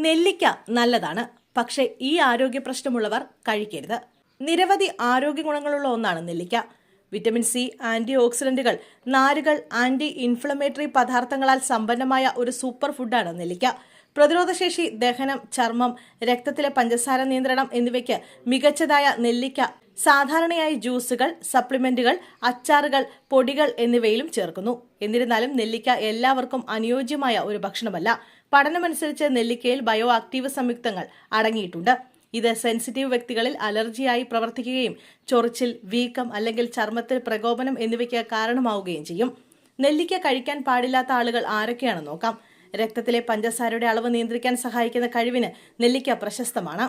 നെല്ലിക്ക നല്ലതാണ്, പക്ഷേ ഈ ആരോഗ്യ പ്രശ്നമുള്ളവർ കഴിക്കരുത്. നിരവധി ആരോഗ്യ ഗുണങ്ങളുള്ള ഒന്നാണ് നെല്ലിക്ക. വിറ്റമിൻ സി, ആന്റി ഓക്സിഡന്റുകൾ, നാരുകൾ, ആന്റി ഇൻഫ്ലമേറ്ററി പദാർത്ഥങ്ങളാൽ സമ്പന്നമായ ഒരു സൂപ്പർ ഫുഡാണ് നെല്ലിക്ക. പ്രതിരോധശേഷി, ദഹനം, ചർമ്മം, രക്തത്തിലെ പഞ്ചസാര നിയന്ത്രണം എന്നിവയ്ക്ക് മികച്ചതായ നെല്ലിക്ക സാധാരണയായി ജ്യൂസുകൾ, സപ്ലിമെന്റുകൾ, അച്ചാറുകൾ, പൊടികൾ എന്നിവയിലും ചേർക്കുന്നു. എന്നിരുന്നാലും നെല്ലിക്ക എല്ലാവർക്കും അനുയോജ്യമായ ഒരു ഭക്ഷണമല്ല. പഠനമനുസരിച്ച് നെല്ലിക്കയിൽ ബയോ ആക്റ്റീവ് സംയുക്തങ്ങൾ അടങ്ങിയിട്ടുണ്ട്. ഇത് സെൻസിറ്റീവ് വ്യക്തികളിൽ അലർജിയായി പ്രവർത്തിക്കുകയും ചൊറിച്ചിൽ, വീക്കം അല്ലെങ്കിൽ ചർമ്മത്തിൽ പ്രകോപനം എന്നിവയ്ക്ക് കാരണമാവുകയും ചെയ്യും. നെല്ലിക്ക കഴിക്കാൻ പാടില്ലാത്ത ആളുകൾ ആരൊക്കെയാണെന്ന് നോക്കാം. രക്തത്തിലെ പഞ്ചസാരയുടെ അളവ് നിയന്ത്രിക്കാൻ സഹായിക്കുന്ന കഴിവിന് നെല്ലിക്ക പ്രശസ്തമാണ്.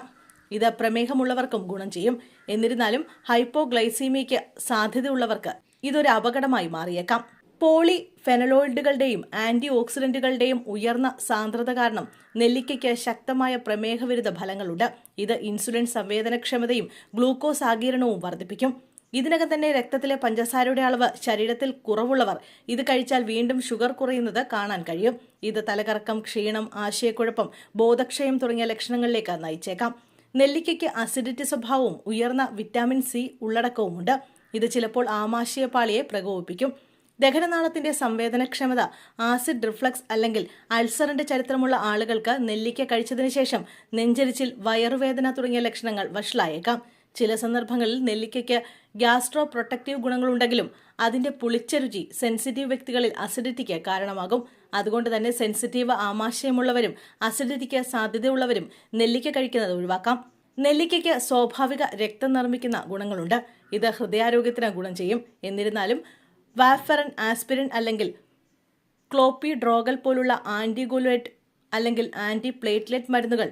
ഇത് പ്രമേഹമുള്ളവർക്കും ഗുണം ചെയ്യും. എന്നിരുന്നാലും ഹൈപ്പോഗ്ലൈസീമിയയ്ക്ക് സാധ്യതയുള്ളവർക്ക് ഇതൊരു അപകടമായി മാറിയേക്കാം. പോളിഫെനലോയിഡുകളുടെയും ആന്റി ഓക്സിഡന്റുകളുടെയും ഉയർന്ന സാന്ദ്രത കാരണം നെല്ലിക്കയ്ക്ക് ശക്തമായ പ്രമേഹവിരുദ്ധ ഫലങ്ങളുണ്ട്. ഇത് ഇൻസുലിൻ സംവേദനക്ഷമതയും ഗ്ലൂക്കോസ് ആഗിരണവും വർദ്ധിപ്പിക്കും. ഇതിനകം തന്നെ രക്തത്തിലെ പഞ്ചസാരയുടെ അളവ് ശരീരത്തിൽ കുറവുള്ളവർ ഇത് കഴിച്ചാൽ വീണ്ടും ഷുഗർ കുറയുന്നത് കാണാൻ കഴിയും. ഇത് തലകറക്കം, ക്ഷീണം, ആശയക്കുഴപ്പം, ബോധക്ഷയം തുടങ്ങിയ ലക്ഷണങ്ങളിലേക്ക് നയിച്ചേക്കാം. നെല്ലിക്കയ്ക്ക് അസിഡിറ്റി സ്വഭാവവും ഉയർന്ന വിറ്റാമിൻ സി ഉള്ളടക്കവുമുണ്ട്. ഇത് ചിലപ്പോൾ ആമാശയപാളിയെ പ്രകോപിപ്പിക്കും. ദഹനനാളത്തിന്റെ സംവേദനക്ഷമത, ആസിഡ് റിഫ്ലക്സ് അല്ലെങ്കിൽ അൾസറിന്റെ ചരിത്രമുള്ള ആളുകൾക്ക് നെല്ലിക്ക കഴിച്ചതിന് ശേഷം നെഞ്ചരിച്ചിൽ, വയറുവേദന തുടങ്ങിയ ലക്ഷണങ്ങൾ വഷളായേക്കാം. ചില സന്ദർഭങ്ങളിൽ നെല്ലിക്കയ്ക്ക് ഗ്യാസ്ട്രോ പ്രൊട്ടക്റ്റീവ് ഗുണങ്ങളുണ്ടെങ്കിലും അതിന്റെ പുളിച്ച രുചി സെൻസിറ്റീവ് വ്യക്തികളിൽ അസിഡിറ്റിക്ക് കാരണമാകും. അതുകൊണ്ട് തന്നെ സെൻസിറ്റീവ് ആമാശയമുള്ളവരും അസിഡിറ്റിക്ക് സാധ്യതയുള്ളവരും നെല്ലിക്ക കഴിക്കുന്നത് ഒഴിവാക്കാം. നെല്ലിക്കയ്ക്ക് സ്വാഭാവിക രക്തം നിർമ്മിക്കുന്ന ഗുണങ്ങളുണ്ട്. ഇത് ഹൃദയാരോഗ്യത്തിന് ഗുണം ചെയ്യും. എന്നിരുന്നാലും വാഫറിൻ, ആസ്പിരിൻ അല്ലെങ്കിൽ ക്ലോപ്പിഡ്രോഗൽ പോലുള്ള ആന്റിഗുലേറ്റ് അല്ലെങ്കിൽ ആന്റി പ്ലേറ്റ്ലെറ്റ് മരുന്നുകൾ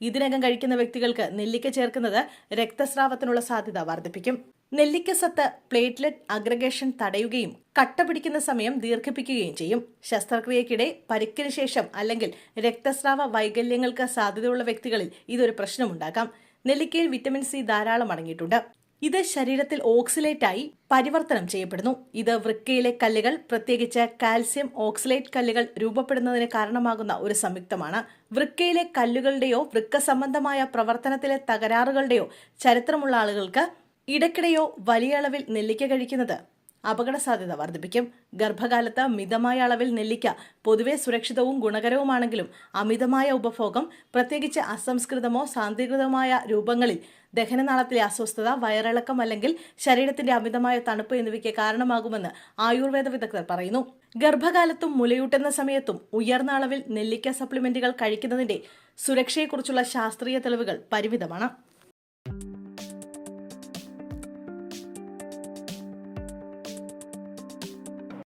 ഇതിനകം കഴിക്കുന്ന വ്യക്തികൾക്ക് നെല്ലിക്ക ചേർക്കുന്നത് രക്തസ്രാവത്തിനുള്ള സാധ്യത വർദ്ധിപ്പിക്കും. നെല്ലിക്ക സത്ത് പ്ലേറ്റ്ലെറ്റ് അഗ്രഗേഷൻ തടയുകയും കട്ട പിടിക്കുന്ന സമയം ദീർഘിപ്പിക്കുകയും ചെയ്യും. ശസ്ത്രക്രിയയ്ക്കിടെ, പരിക്കിന് ശേഷം അല്ലെങ്കിൽ രക്തസ്രാവ വൈകല്യങ്ങൾക്ക് സാധ്യതയുള്ള വ്യക്തികളിൽ ഇതൊരു പ്രശ്നമുണ്ടാക്കാം. നെല്ലിക്കയിൽ വിറ്റമിൻ സി ധാരാളം അടങ്ങിയിട്ടുണ്ട്. ഇത് ശരീരത്തിൽ ഓക്സിലേറ്റായി പരിവർത്തനം ചെയ്യപ്പെടുന്നു. ഇത് വൃക്കയിലെ കല്ലുകൾ, പ്രത്യേകിച്ച് കാൽസ്യം ഓക്സിലേറ്റ് കല്ലുകൾ രൂപപ്പെടുന്നതിന് കാരണമാകുന്ന ഒരു സംയുക്തമാണ്. വൃക്കയിലെ കല്ലുകളുടെയോ വൃക്ക സംബന്ധമായ പ്രവർത്തനത്തിലെ തകരാറുകളുടെയോ ചരിത്രമുള്ള ആളുകൾക്ക് ഇടയ്ക്കിടെയോ വലിയ അളവിൽ നെല്ലിക്ക കഴിക്കുന്നത് അപകട സാധ്യത വർദ്ധിപ്പിക്കും. ഗർഭകാലത്ത് മിതമായ അളവിൽ നെല്ലിക്ക പൊതുവെ സുരക്ഷിതവും ഗുണകരവുമാണെങ്കിലും അമിതമായ ഉപഭോഗം, പ്രത്യേകിച്ച് അസംസ്കൃതമോ സാന്ദ്രീകൃതമായ രൂപങ്ങളിൽ, ദഹനനാളത്തിലെ അസ്വസ്ഥത, വയറിളക്കം അല്ലെങ്കിൽ ശരീരത്തിന്റെ അമിതമായ തണുപ്പ് എന്നിവയ്ക്ക് കാരണമാകുമെന്ന് ആയുർവേദ വിദഗ്ധർ പറയുന്നു. ഗർഭകാലത്തും മുലയൂട്ടുന്ന സമയത്തും ഉയർന്ന അളവിൽ നെല്ലിക്ക സപ്ലിമെന്റുകൾ കഴിക്കുന്നതിന്റെ സുരക്ഷയെക്കുറിച്ചുള്ള ശാസ്ത്രീയ തെളിവുകൾ പരിമിതമാണ്.